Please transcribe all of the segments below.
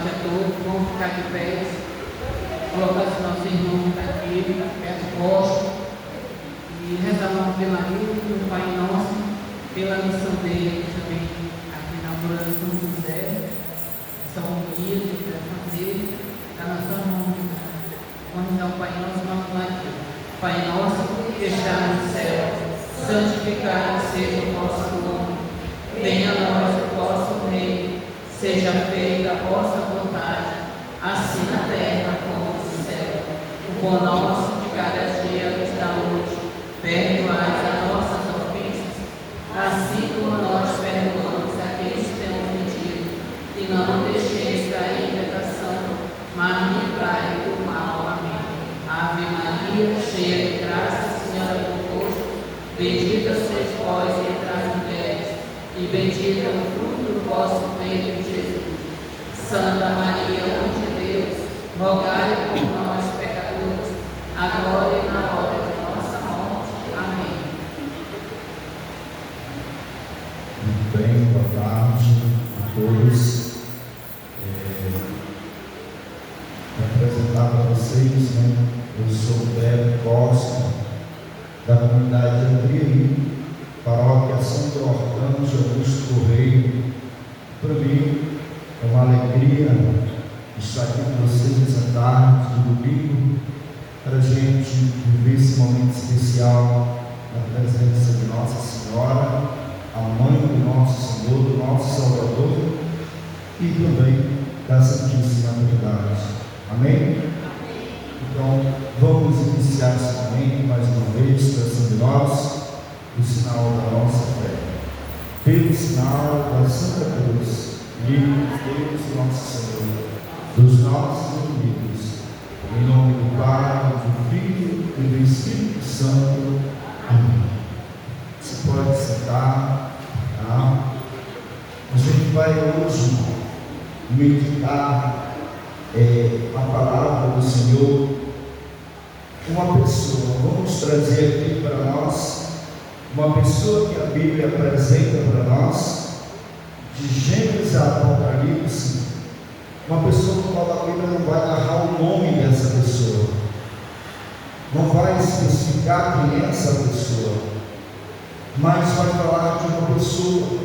noite a todos. Vamos ficar de pé, colocar esse nosso irmão aqui, perto posto, e rezar pela vida do Pai Nosso, pela missão dele também, aqui na Alvorada de São José, essa homilia que ele vai fazer, está na sua mão. Vamos rezar o Pai Nosso, vamos lá aqui. Pai Nosso, que está no céu, santificado seja o vosso nome, venha a nós o vosso reino, seja feita a vossa vontade, assim na terra como no céu. O pão nosso de cada dia nos dá hoje, perdoai as nossas ofensas, assim como nós perdoamos aqueles que têm ofendido, e não nos deixeis cair em tentação, mas livrai do mal. Amém. Ave Maria, cheia de graça, o Senhor é convosco, bendita sois vós entre as mulheres, e bendito é o fruto do vosso ventre, Jesus. Santa Maria, Mãe de Deus, rogai por nós, pecadores, agora e na hora de nossa morte. Amém. Muito bem, boa tarde a todos. Vou apresentar para vocês, eu sou o Beto Costa, da comunidade de Andrei, paróquia Santo Arcanjo Augusto Correio. Para mim é uma alegria estar aqui com vocês nessa tarde de domingo, para a gente viver esse momento especial na presença de Nossa Senhora, a Mãe do nosso Senhor, do nosso Salvador, e também da Santíssima Trindade. Amém? Então, vamos iniciar esse momento mais uma vez, traçando nós o sinal da nossa fé. Pelo sinal da Santa Cruz, livre-nos Deus, nosso Senhor, dos nossos inimigos. Em nome do Pai, do Filho e do Espírito Santo. Amém. Você pode sentar. Tá? A gente vai hoje meditar a palavra do Senhor. Uma pessoa, vamos trazer aqui para nós uma pessoa que a Bíblia apresenta para nós, de Gênesis a Apocalipse, uma pessoa com a qual a Bíblia não vai narrar o nome dessa pessoa, não vai especificar quem é essa pessoa, mas vai falar de uma pessoa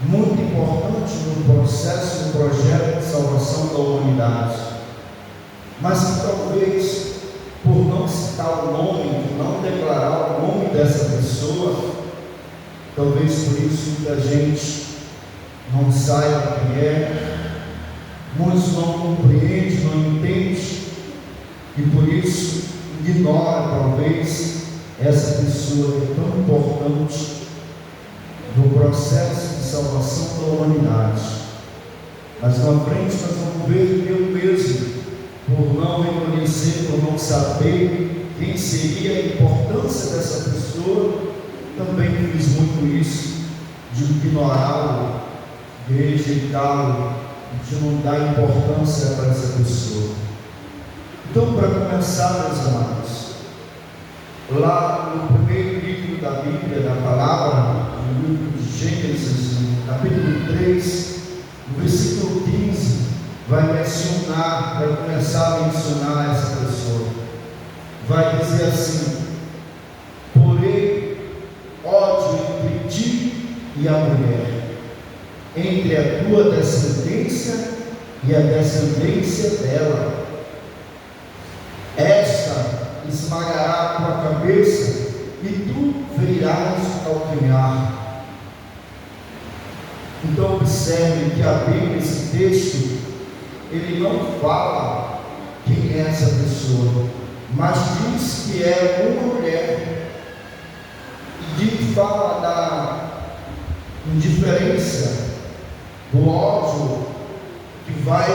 muito importante no processo, no projeto de salvação da humanidade, mas que talvez, por não citar o nome, por não declarar o nome dessa pessoa, talvez por isso muita gente não saiba quem é, muitos não compreendem, não entendem, e por isso ignora talvez essa pessoa que é tão importante no processo de salvação da humanidade. Mas na frente nós vamos ver que eu mesmo, por não reconhecer, por não saber quem seria a importância dessa pessoa, também fiz muito isso, de ignorá-lo, de rejeitá-lo, de não dar importância para essa pessoa. Então, para começar, meus amados, lá no primeiro livro da Bíblia, da palavra, no livro de Gênesis, no capítulo 3, no versículo 15, vai começar a mencionar essa pessoa. Vai dizer assim: porém, ódio entre ti e a mulher, entre a tua descendência e a descendência dela. Esta esmagará a tua cabeça e tu ferirás o calcanhar. Então observe que a Bíblia, esse texto, ele não fala quem é essa pessoa, mas diz que é uma mulher, e fala da indiferença, do ódio que vai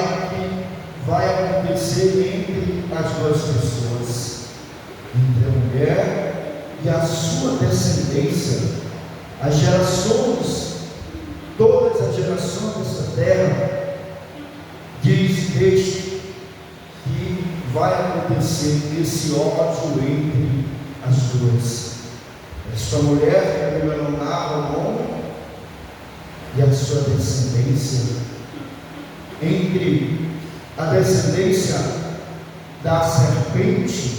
acontecer entre as duas pessoas, entre a mulher e a sua descendência, as gerações, todas as gerações dessa terra. Diz o texto que vai acontecer esse ódio entre as duas. Esta mulher, que a Bíblia não narra o nome, e a sua descendência. entre a descendência da serpente,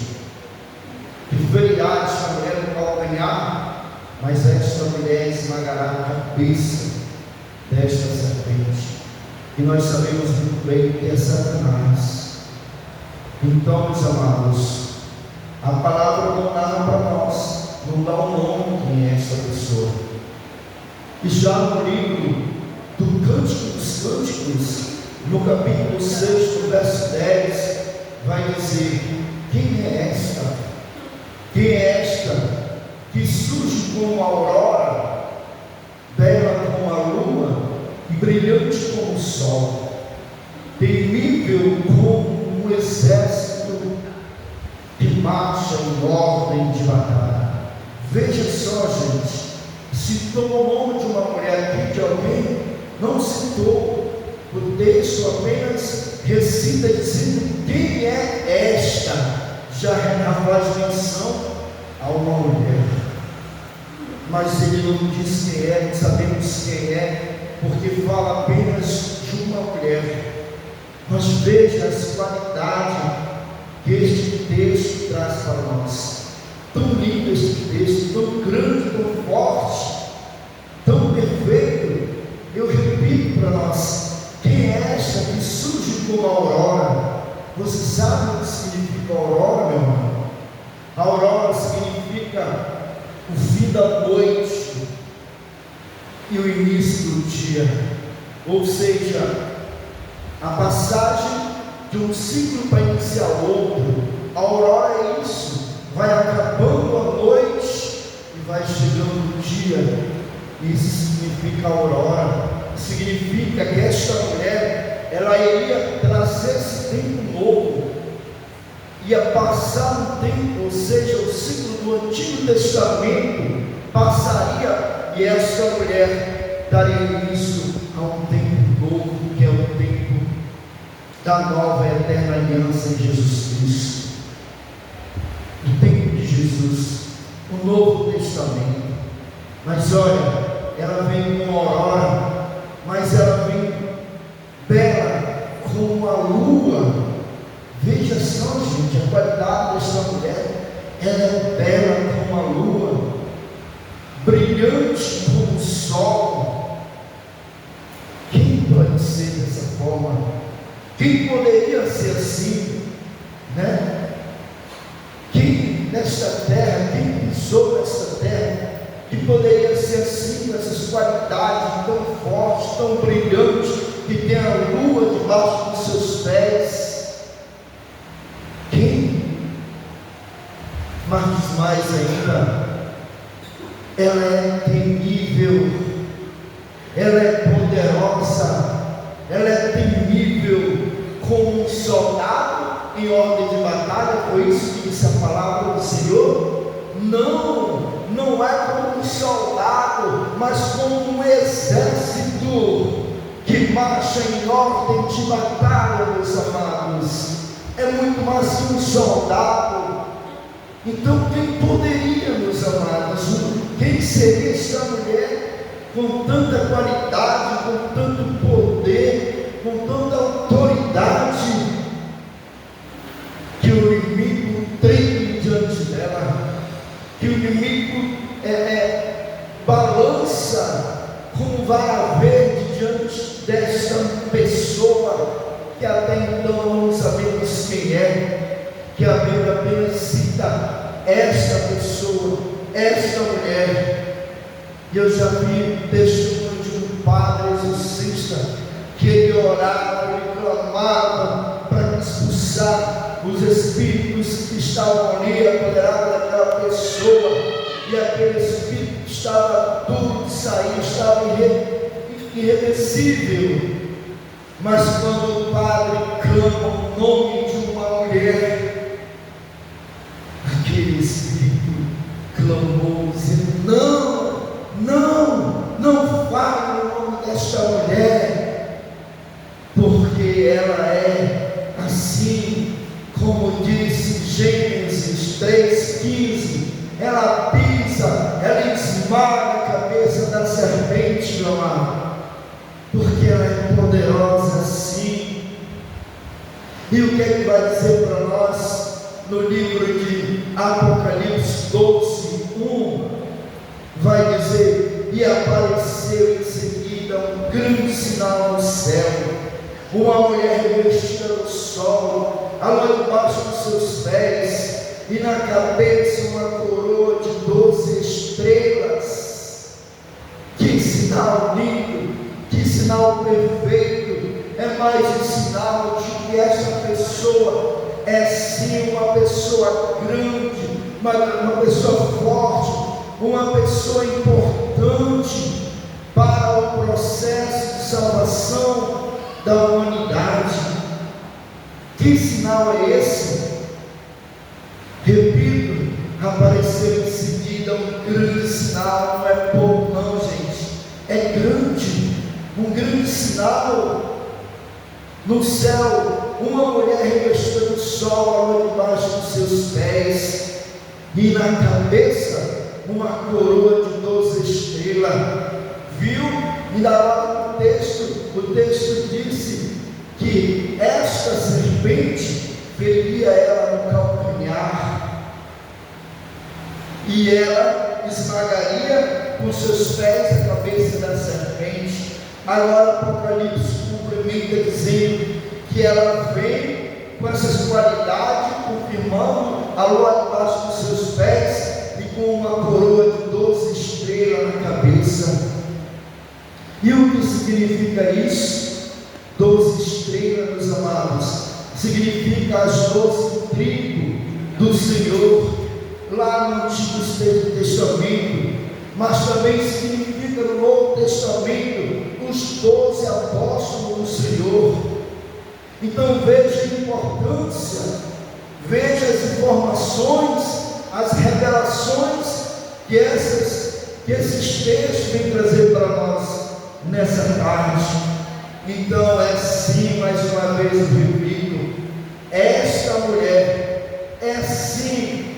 que ferirá esta mulher no calcanhar, mas esta mulher esmagará a cabeça desta serpente. E nós sabemos muito bem que é Satanás. Então, meus amados, a palavra não dá para nós, não dá um nome quem é esta pessoa. E já no livro do Cântico dos Cânticos, no capítulo 6, no verso 10, vai dizer: quem é esta? Quem é esta que surge como a aurora, bela como a lua e brilhante como o sol, temível como um exército que marcha em ordem de batalha? Veja só, gente, citou o nome de uma mulher aqui, de alguém, não citou. O texto apenas recita dizendo quem é esta, já faz menção a uma mulher, mas ele não diz quem é, não sabemos quem é, porque fala apenas de uma mulher. Mas veja as qualidades que este texto traz para nós. Tão lindo este texto, tão grande, tão forte, tão perfeito. Eu repito para nós: quem é esta que surge como a aurora? Você sabe o que significa aurora, meu irmão? A aurora significa o fim da noite e o início do dia, ou seja, a passagem de um ciclo para iniciar outro. A aurora é isso, vai acabando a noite e vai chegando o dia. Isso significa aurora. Significa que esta mulher, ela iria trazer esse tempo novo, ia passar um tempo, ou seja, o ciclo do Antigo Testamento passaria, e esta mulher daria início a um tempo novo, que é o tempo da nova e eterna aliança em Jesus Cristo, o tempo de Jesus, o Novo Testamento. Mas olha, ela vem com aurora, mas ela vem bela como a lua. Veja só, gente, a qualidade desta mulher. Ela é bela como a lua, brilhante como o sol. Quem pode ser dessa forma? Quem poderia ser assim, né? Quem nesta terra, quem pisou nesta terra, que poderia ser assim, com essas qualidades tão fortes, tão brilhantes, que tem a lua debaixo dos seus pés? Quem? Mas mais ainda, ela é temível, ela é poderosa, ela é temível como um soldado em ordem de batalha. Foi isso que disse a palavra do Senhor? Não é como um soldado, mas como um exército que marcha em ordem de batalha, meus amados. É muito mais que um soldado. Então quem poderia, meus amados, quem seria esta mulher com tanta qualidade, com tanto poder, com tanta autoridade, que o inimigo treme diante dela, que o inimigo balança como vara verde diante desta pessoa, que até então não sabemos quem é, que a Bíblia apenas cita esta pessoa, esta mulher. E eu já vi testemunho de um padre exorcista, que ele orava, ele clamava para expulsar os espíritos que estavam ali apoderados daquela pessoa, e aquele espírito estava duro de sair, estava irreversível. Mas quando o padre clama o nome de uma mulher, aquele espírito clamou, dizendo: não fale o nome desta mulher, porque ela é assim, como disse Gênesis 3,15, ela pisa, ela esmaga a cabeça da serpente, meu amado, porque ela é poderosa sim. E o que é que vai dizer para nós no livro de Apocalipse 12:1? Vai dizer: e apareceu em seguida um grande sinal no céu, uma mulher revestida no sol, a lua debaixo dos seus pés, e na cabeça uma coroa de 12 estrelas. Que sinal lindo, que sinal perfeito! É mais um sinal de que esta pessoa é sim uma pessoa grande, uma pessoa forte, uma pessoa importante para o processo de salvação da humanidade. Que sinal é esse? Repito, apareceu em seguida um grande sinal. Não é pouco não, gente, é grande, um grande sinal. No céu, uma mulher revestida do sol, a lua debaixo dos seus pés, e na cabeça uma coroa de 12 estrelas. Viu? E na hora do texto, o texto disse que esta serpente feria ela no calcanhar, e ela esmagaria com seus pés a cabeça da serpente. Agora o Apocalipse complementa dizendo que ela vem com essas qualidades, confirmando a lua debaixo dos seus pés e com uma coroa de 12 estrelas na cabeça. E o que significa isso? 12 estrelas, meus amados, significa as 12 tribos do Senhor, lá no Antigo Testamento, mas também significa no Novo Testamento os 12 apóstolos do Senhor. Então veja a importância, veja as informações, as revelações que esses textos vêm trazer para nós nessa tarde. Então é sim, mais uma vez eu repito, esta mulher é sim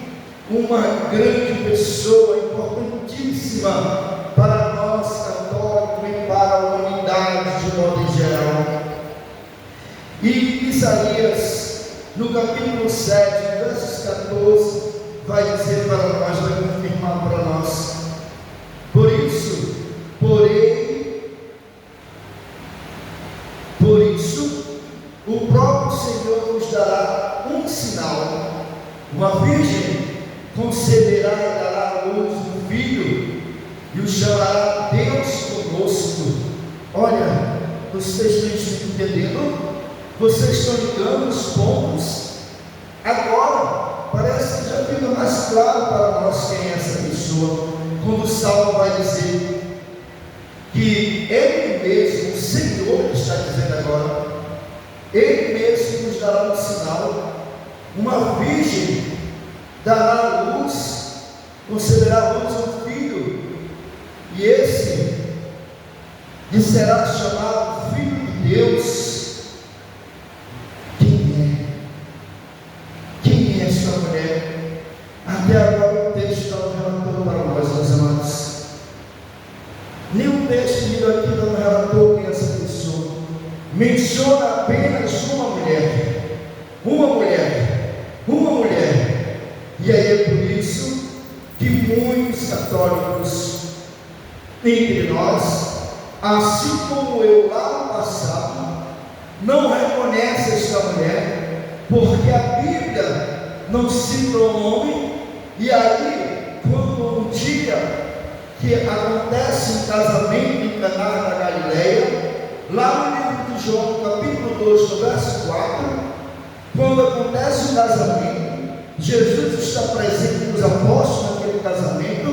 uma grande pessoa, importantíssima para nós católicos e para a humanidade de modo geral. E Isaías, no capítulo 7, versos 14, vai dizer para nós, vai confirmar para nós: por isso, o próprio Senhor nos dará um sinal. Uma virgem conceberá e dará à luz um filho, e o chamará Deus conosco. Olha, vocês estão entendendo? Vocês estão ligando os pontos? Agora, parece que já fica mais claro para nós quem é essa pessoa, quando o Salmo vai dizer que Ele mesmo, o Senhor está dizendo agora, Ele mesmo nos dará um sinal. Uma virgem dará à luz, concederá à luz um filho, e esse lhe será chamado Filho de Deus. Quem é esta mulher? Até agora o texto está relatando para nós, meus amados. Nenhum texto lido aqui não relatou quem é essa pessoa. Menciona apenas uma mulher. E aí é por isso que muitos católicos entre nós, assim como eu lá no passado, não reconhecem esta mulher, porque a Bíblia não cita o nome. E aí, quando um dia que acontece um casamento em Caná da Galileia, lá no livro de João, capítulo 2, no verso 4, quando acontece o casamento, Jesus está presente com os apóstolos naquele casamento,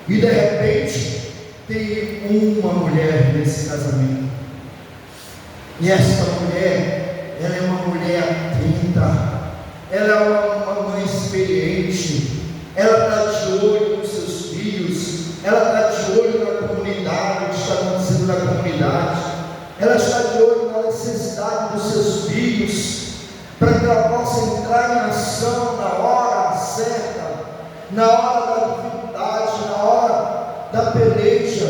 e de repente tem uma mulher nesse casamento. E essa mulher, ela é uma mulher atenta, ela é uma mãe experiente, ela está de olho nos seus filhos, ela está de olho na comunidade, o que está acontecendo na comunidade, ela está de olho na necessidade dos seus filhos, para que ela possa entrar em ação na hora certa, na hora da dificuldade, na hora da peleja,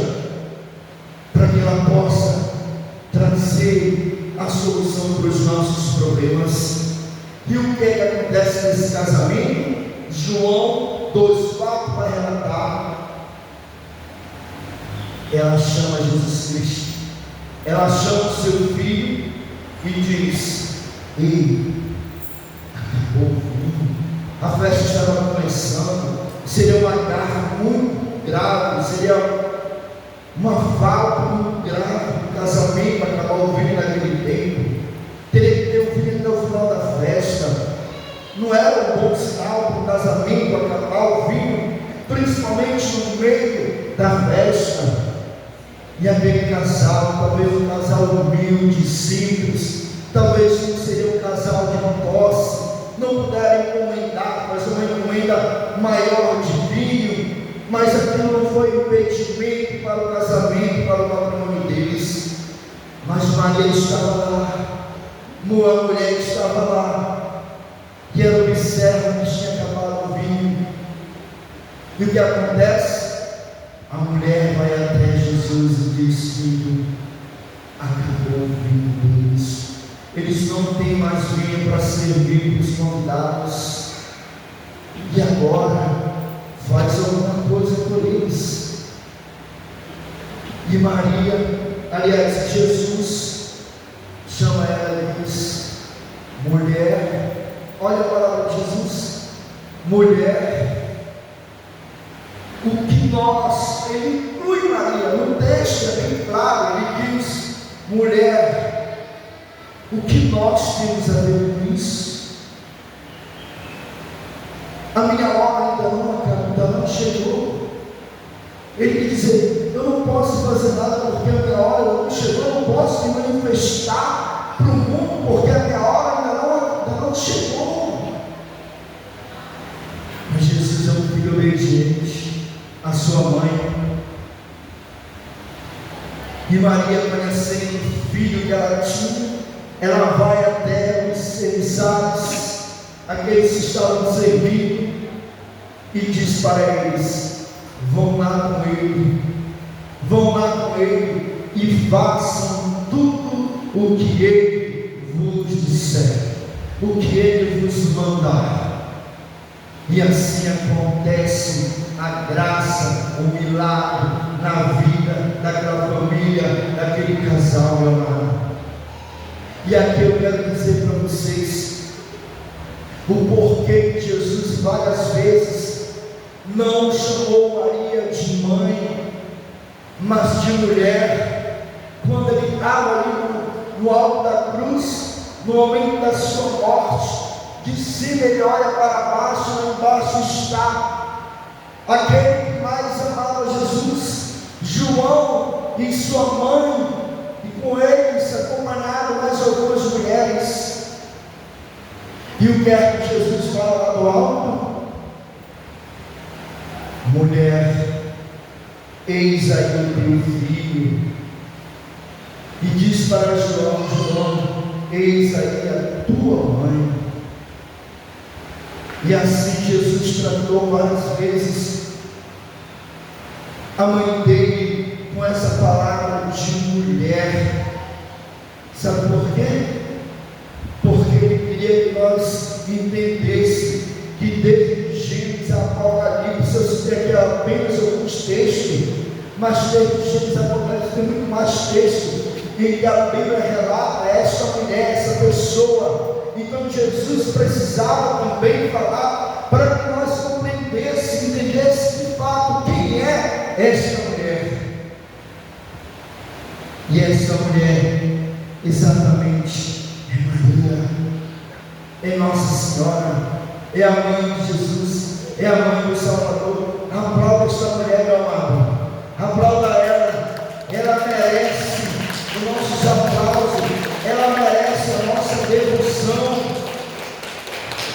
para que ela possa trazer a solução para os nossos problemas. E o que acontece nesse casamento? João 2,4 vai relatar. Ela chama Jesus Cristo, ela chama o seu filho e diz: ei, acabou o vinho, a festa estava começando, seria uma guerra muito grave, seria uma falta muito grave do casamento acabar o vinho naquele tempo. Teria que ter o vinho até o final da festa. Não era um bom sinal para o casamento acabar o vinho, principalmente no meio da festa. E aquele casal, talvez um casal humilde, simples, talvez não seria um casal de posse, não puderam encomendar, mas uma encomenda maior de vinho, mas aquilo não foi impedimento para o casamento, para o matrimônio deles. Mas Maria estava lá, uma mulher estava lá, e ela observa que tinha acabado o vinho. E o que acontece? A mulher vai até Jesus e diz: filho, acabou o vinho deles, eles não têm mais vinho para servir para os convidados, e agora faz alguma coisa por eles. E Maria, aliás, Jesus chama ela e diz: mulher, olha a palavra de Jesus, mulher, o que nós, ele inclui Maria, no texto é bem claro, ele diz: mulher, o que nós temos a ver com isso? A minha hora ainda não chegou. Ele quer dizer: eu não posso fazer nada porque a minha hora não chegou, eu não posso me manifestar para o mundo porque a minha hora ainda não chegou. Mas Jesus é um filho obediente. A sua mãe, e Maria, conhecendo o filho que ela tinha, ela vai até os serviçais, aqueles que estavam servindo, e diz para eles: vão lá com ele e façam tudo o que ele vos disser, o que ele vos mandar. E assim acontece a graça, o milagre na vida daquela família, daquele casal, meu amado. E aqui eu quero dizer para vocês o porquê que Jesus várias vezes não chamou Maria de mãe, mas de mulher. Quando ele estava ali no alto da cruz, no momento da sua morte, de cima ele olha para baixo, lá embaixo está aquele que mais amava Jesus, João e sua mãe, e com eles acompanharam mais algumas mulheres. E o que é que Jesus fala lá do alto? Mulher, eis aí o teu filho. E diz para João: João, eis aí a tua mãe. E assim Jesus tratou várias vezes a mãe dele com essa palavra de mulher. Sabe por quê? Porque ele queria que nós entendêssemos que desde Gênesis a Apocalipse, eu citei aqui apenas alguns textos, mas desde Gênesis a Apocalipse tem muito mais textos em que a Bíblia relata essa mulher, essa pessoa. Então Jesus precisava também falar para que nós compreendêssemos, entendêssemos de fato quem é esta mulher. E essa mulher exatamente é Maria, é Nossa Senhora, é a mãe de Jesus, é a mãe do Salvador. Aplauda esta mulher, meu amado, aplauda ela merece os nossos aplausos, ela merece a nossa devoção.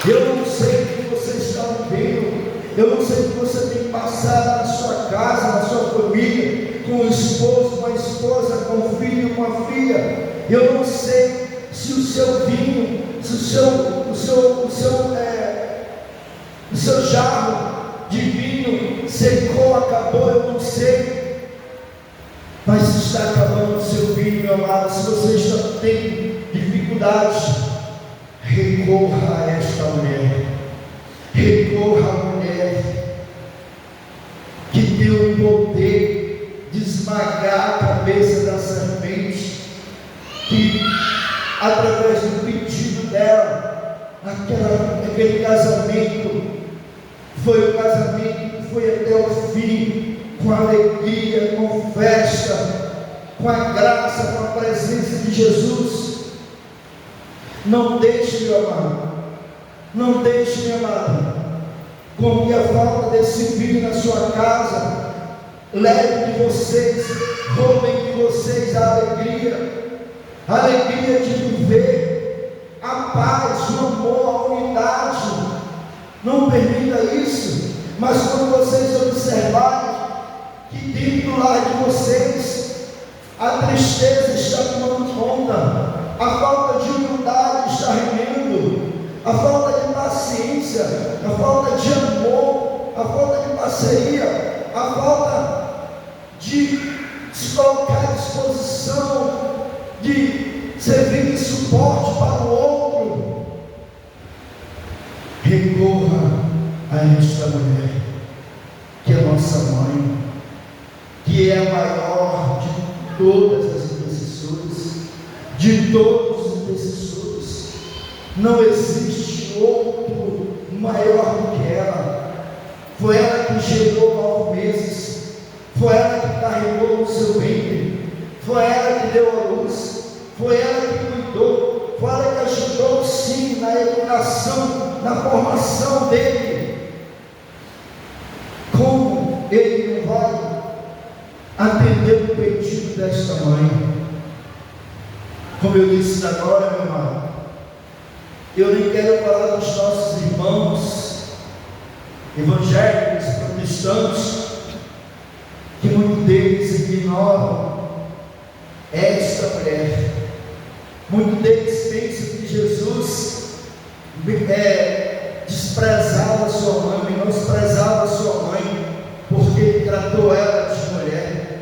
Eu não sei o que você está vivendo, eu não sei o que você tem passado na sua casa, na sua família, com o esposo, com a esposa, com o filho, com a filha. Eu não sei se o seu vinho, se o seu jarro de vinho secou, acabou, eu não sei. Mas se está acabando o seu vinho, meu amado, se você tem humildade, recorra a esta mulher, recorra à mulher que tem o poder de esmagar a cabeça da serpente, que através do pedido dela, aquele casamento foi o casamento que foi até o fim, com alegria, com festa, com a graça, com a presença de Jesus. Não deixe, meu amado, não deixe, minha amada, com que a falta desse vinho na sua casa leve de vocês, roubem de vocês a alegria de viver, a paz, o amor, a unidade. Não permita isso. Mas quando vocês observarem que dentro do lar de vocês a tristeza está tomando conta, a falta de humildade está reinando, a falta de paciência, a falta de amor, a falta de parceria, a falta de se colocar à disposição, de servir de suporte para o outro, recorra a esta mulher, que é nossa mãe, que é a maior de todas as intercessoras, de todos os intercessores. Não existe outro maior do que ela. Foi ela que gerou 9 meses, foi ela que carregou o seu ventre, foi ela que deu a luz, foi ela que cuidou, foi ela que ajudou sim na educação, na formação dele. Como ele não vai atender o pedido desta mãe? Como eu disse agora, meu irmão, eu nem quero falar dos nossos irmãos evangélicos, protestantes, que muitos deles ignoram esta mulher. Muitos deles pensam que Jesus desprezava a sua mãe, menosprezava a sua mãe, porque ele tratou ela de mulher.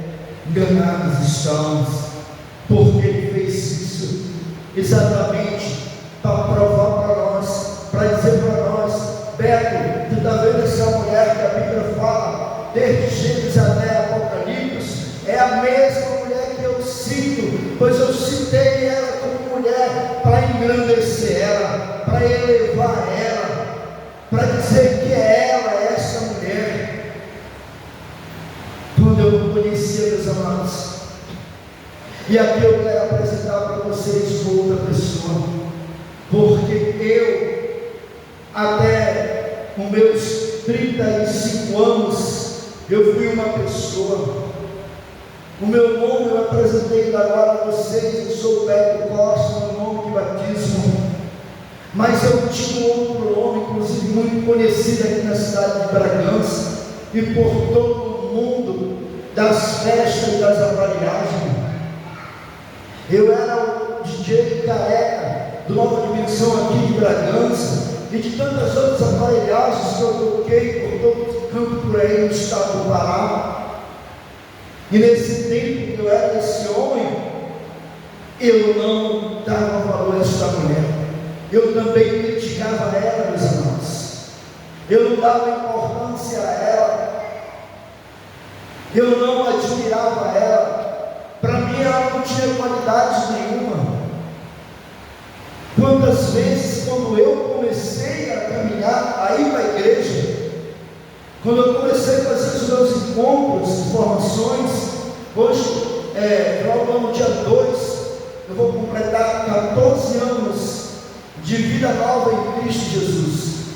Enganados estamos, porque ele fez isso exatamente para provar para nós, para dizer para nós: Beto, tu está vendo essa mulher que a Bíblia fala, desde Gênesis até Apocalipse, é a mesma mulher que eu cito, pois eu citei ela como mulher para engrandecer ela, para elevar ela, para dizer que é ela, essa mulher. Quando eu conhecia, meus amados, e aqui eu quero apresentar para vocês outra pessoa, porque eu, até os meus 35 anos, eu fui uma pessoa. O meu nome eu apresentei agora a vocês, eu sou Beto Costa, meu nome de batismo. Mas eu tinha outro nome, inclusive muito conhecido aqui na cidade de Bragança e por todo o mundo das festas e das aparelhagens. Eu era o DJ Careca do Nova Dimensão aqui de Bragança e de tantas outras aparelhagens que eu toquei por todo o campo por aí no estado do Pará. E nesse tempo que eu era esse homem, eu não dava valor a esta mulher. Eu também criticava ela, meus irmãos. Eu não dava importância a ela. Eu não admirava ela. Para mim ela não tinha qualidade nenhuma. Quantas vezes, quando eu comecei a caminhar, a ir para a igreja, quando eu comecei a fazer os meus encontros, formações, hoje, no dia 2, eu vou completar 14 anos de vida nova em Cristo Jesus.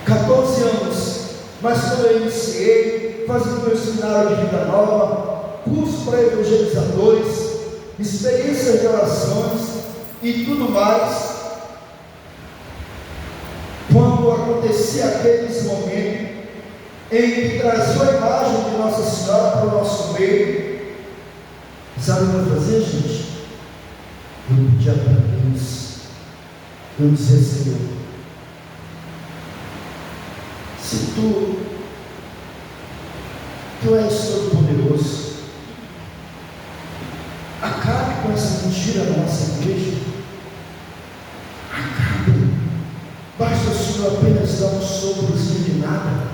14 anos, mas quando eu iniciei, fazendo meu seminário de vida nova, curso para evangelizadores, experiências de orações e tudo mais, quando acontecia aqueles momentos em que trazia a imagem de Nossa Senhora para o nosso meio, sabe o que eu fazia, gente? Eu pedia para Deus, eu dizia: Senhor, se tu és todo poderoso, acabe com essa mentira mentira na nossa igreja. Acabe. Basta o Senhor apenas dar um sopro de nada,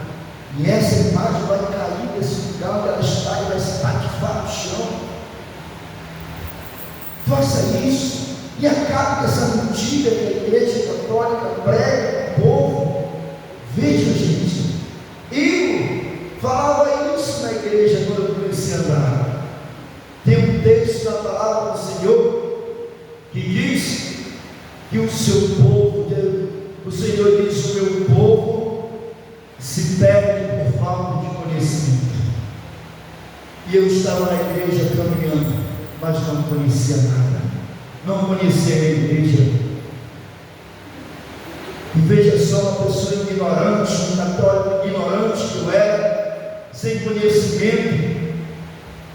e essa imagem vai cair desse lugar onde ela está e vai se patifar no chão. Faça isso e acabe com essa mentira que a igreja católica prega ao povo. Veja, gente, eu falava isso na igreja quando eu comecei a andar. Tem um texto da palavra do Senhor que diz que o seu povo, o Senhor diz: o meu povo se perde por falta de conhecimento. E eu estava na igreja caminhando, mas não conhecia nada, não conhecia a igreja. E veja só, uma pessoa ignorante, um católico ignorante que eu era, sem conhecimento,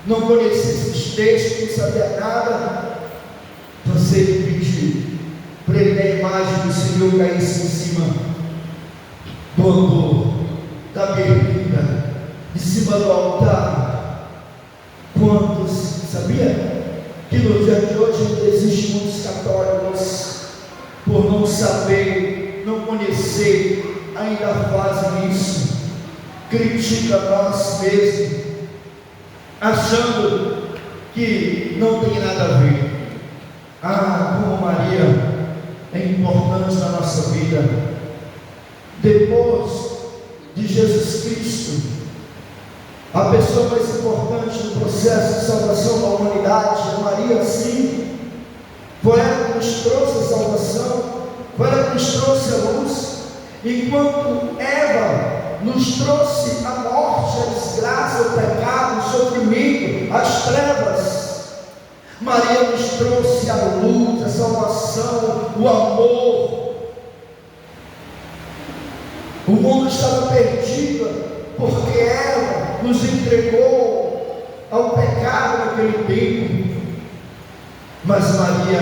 não conhecia esses textos, não sabia nada. Você pediu para que a imagem do Senhor caísse em cima do andor, da berlinda, de cima do altar. Quantos sabia que no dia de hoje ainda existem muitos católicos, por não saber, não conhecer, ainda fazem isso, criticam nós mesmos, achando que não tem nada a ver. Como Maria é importante na nossa vida. Depois de Jesus Cristo, a pessoa mais importante no processo de salvação da humanidade é Maria, sim. Foi ela que nos trouxe a salvação, foi ela que nos trouxe a luz. Enquanto Eva nos trouxe a morte, a desgraça, o pecado, o sofrimento, as trevas, Maria nos trouxe a luz, a salvação, o amor. O mundo estava perdido porque ela nos entregou ao pecado naquele tempo, mas Maria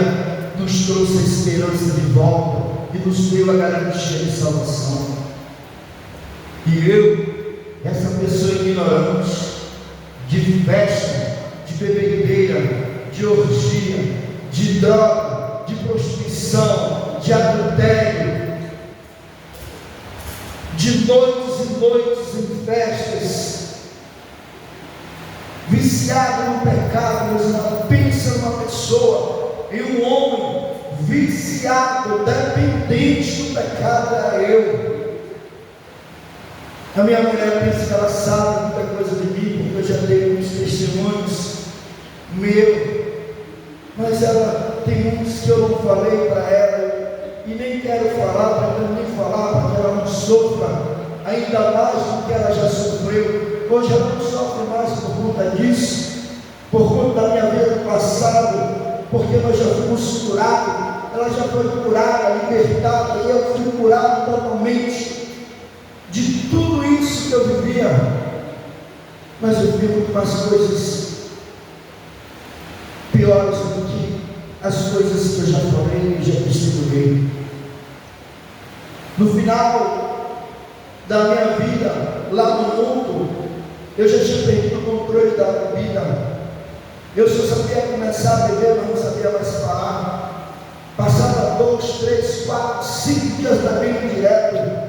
nos trouxe a esperança de volta e nos deu a garantia de salvação. E eu, essa pessoa ignorante, de festa, de bebedeira, de orgia, de droga, de prostituição, de adultério, de noites e noites em festas, viciado no pecado. Meus irmãos, pensa numa pessoa, em um homem viciado, dependente do pecado. Era eu. A minha mulher pensa que ela sabe muita coisa de mim, porque eu já dei muitos testemunhos meus, mas ela tem muitos que eu não falei para ela, e nem quero falar, pretendo nem falar, para que ela não sofra ainda mais do que ela já sofreu. Hoje ela não sofre mais por conta disso, por conta da minha vida do passado, porque nós já fomos curados. Ela já foi curada, libertada, e eu fui curado totalmente de tudo isso que eu vivia. Mas eu vi muito mais coisas piores do que as coisas que eu já falei e já testemunhei. No final da minha vida, lá no mundo, eu já tinha perdido o controle da vida. Eu só sabia começar a beber, mas não sabia mais parar. Passava 2, 3, 4, 5 dias também direto.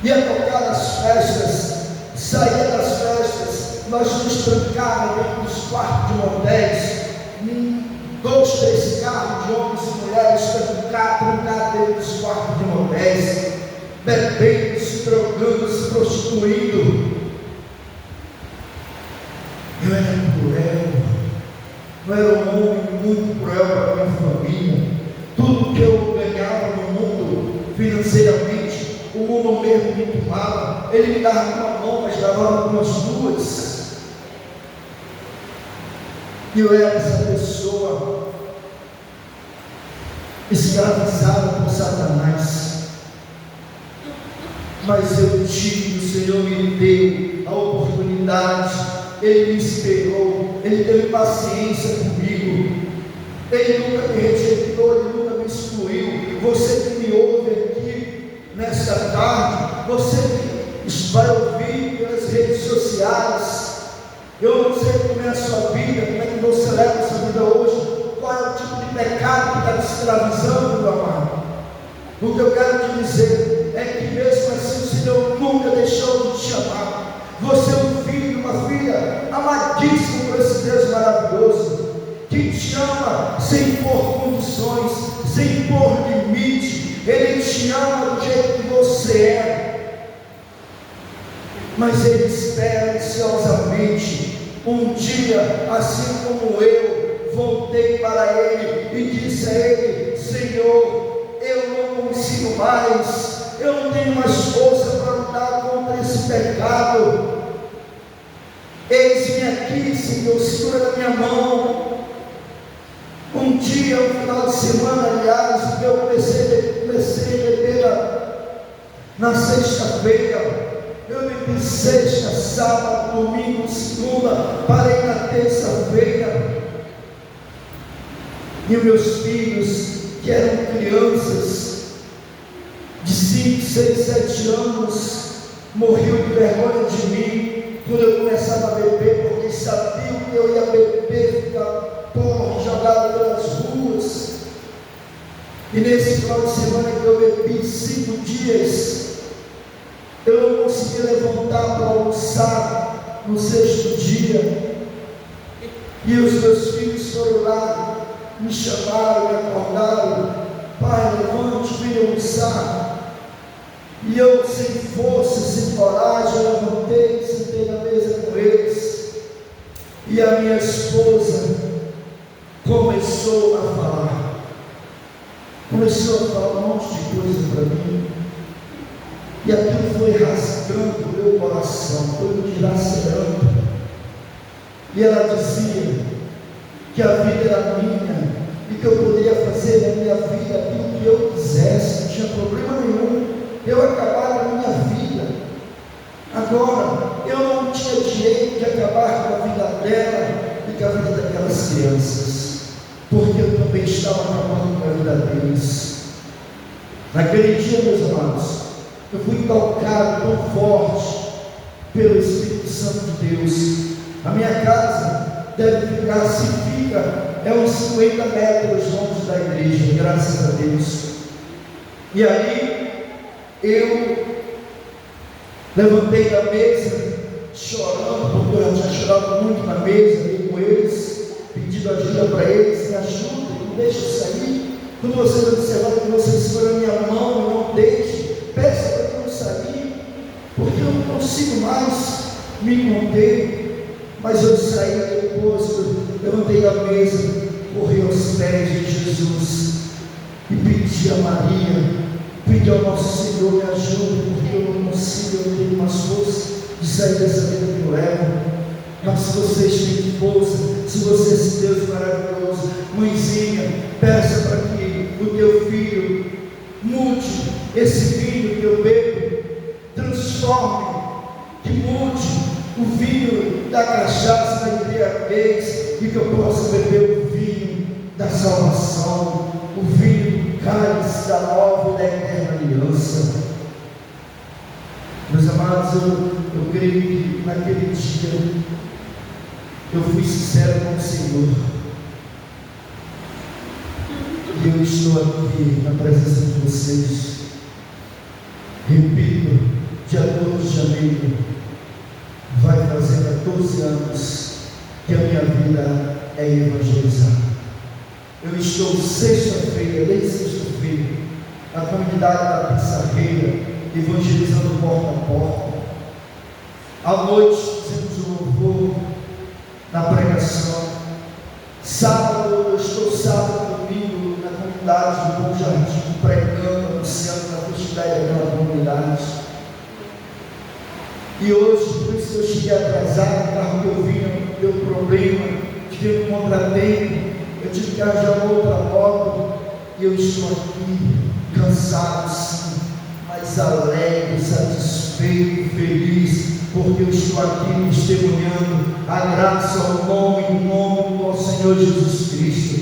Ia tocar nas festas, saía das festas, nós nos trancávamos dentro dos quartos de motéis, 2, 3 carros de homens e mulheres trancados dentro dos quartos de motéis, bebendo, se drogando, se prostituindo. Eu era cruel, eu era um homem muito cruel para a minha família. Tudo que eu ganhava no mundo, financeiramente, o mundo mesmo me tomava. Ele me dava com uma mão, mas dava com as duas. E eu era essa pessoa escravizada por Satanás. Mas eu tive, o Senhor me deu a oportunidade, Ele me esperou, Ele teve paciência comigo, Ele nunca me rejeitou, Ele nunca me excluiu. Você que me ouve aqui nesta tarde, você que vai ouvir pelas redes sociais, eu não sei como é a sua vida, como é que você leva a sua vida hoje, pecado que está te escravizando, meu amado. O que eu quero te dizer é que mesmo assim o Senhor nunca deixou de te amar. Você é um filho, uma filha amadíssimo por esse Deus maravilhoso, que te ama sem impor condições, sem impor limite. Ele te ama do jeito que você é, mas Ele espera ansiosamente um dia, assim como eu voltei para Ele e disse a Ele: Senhor, eu não consigo mais, eu não tenho mais força para lutar contra esse pecado. Eis-me aqui, Senhor, segura na minha mão. Um dia, um final de semana, aliás, eu comecei a beber na sexta-feira. Eu bebi sexta, sábado, domingo, segunda, parei na terça-feira. E os meus filhos, que eram crianças de 5, 6, 7 anos, morriam de vergonha de mim quando eu começava a beber, porque sabiam que eu ia beber, ficar porra, jogado pelas ruas. E nesse final de semana que eu bebi 5 dias, eu não consegui levantar para almoçar no sexto dia. E os meus filhos foram lá, me chamaram, me acordaram: pai, levante, venha almoçar. E eu, sem força, sem coragem, eu levantei, sentei na mesa com eles. E a minha esposa começou a falar um monte de coisa para mim. E aquilo foi rasgando o meu coração, foi me dilacerando. E ela dizia que a vida era minha e que eu poderia fazer na minha vida aquilo que eu quisesse, não tinha problema nenhum eu acabar com a minha vida. Agora, eu não tinha direito de acabar com a vida dela e com a vida daquelas crianças, porque eu também estava acabando com a vida deles. Naquele dia, meus amados, eu fui tocado tão forte pelo Espírito Santo de Deus. A minha casa deve ficar, se fica, é uns 50 metros longe da igreja, graças a Deus. E aí, eu levantei da mesa, chorando, porque eu já tinha chorado muito na mesa, ali com eles, pedindo ajuda para eles: me ajuda, não deixe eu sair. Quando vocês observarem que vocês seguram a minha mão, não deixe, peça para que eu sair, porque eu não consigo mais me conter. Mas eu saí depois, eu levantei da mesa, corri aos pés de Jesus e pedi a Maria, pedi ao nosso Senhor: me ajude, porque eu não consigo, eu não tenho mais força de sair dessa vida que eu levo. Mas se vocês têm força, se você é Deus maravilhoso, mãezinha, peça para que o teu filho mude esse vinho que eu bebo, transforme, que mude o vinho da cachaça, da embriaguez, e que eu possa beber o vinho da salvação, o vinho do cálice da nova e da eterna aliança. Meus amados, eu creio que naquele dia eu fui sincero com o Senhor, e eu estou aqui na presença de vocês. Repito, dia 12 de janeiro vai fazer 14 anos que a minha vida é evangelizar. Eu estou sexta-feira, desde sexta-feira, na comunidade da Pissarreira, evangelizando porta a porta. À noite, fizemos o louvor na pregação. Sábado, eu estou sábado e domingo na comunidade do Bom Jardim, pregando, anunciando na festividade daquela comunidade. E hoje, por isso eu cheguei atrasado, o carro que eu vinha deu problema, tive um contratempo, eu tive que arranjar outra moto, e eu estou aqui, cansado sim, mas alegre, satisfeito, feliz, porque eu estou aqui testemunhando a graça, o nome do nosso Senhor Jesus Cristo.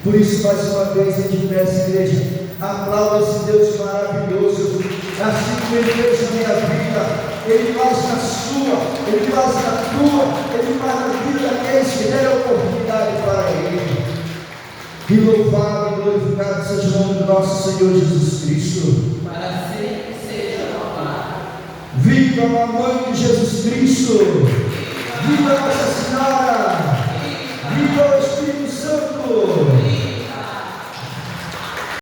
Por isso, mais uma vez, a gente peça, igreja, aplauda esse Deus maravilhoso, assim como Ele fez na minha vida, Ele faz na sua, Ele faz na tua, Ele faz na vida daqueles que deram oportunidade para Ele. E louvado e glorificado seja o nome do nosso Senhor Jesus Cristo. Para sempre seja louvado. Viva a Mãe de Jesus Cristo! Viva Nossa Senhora!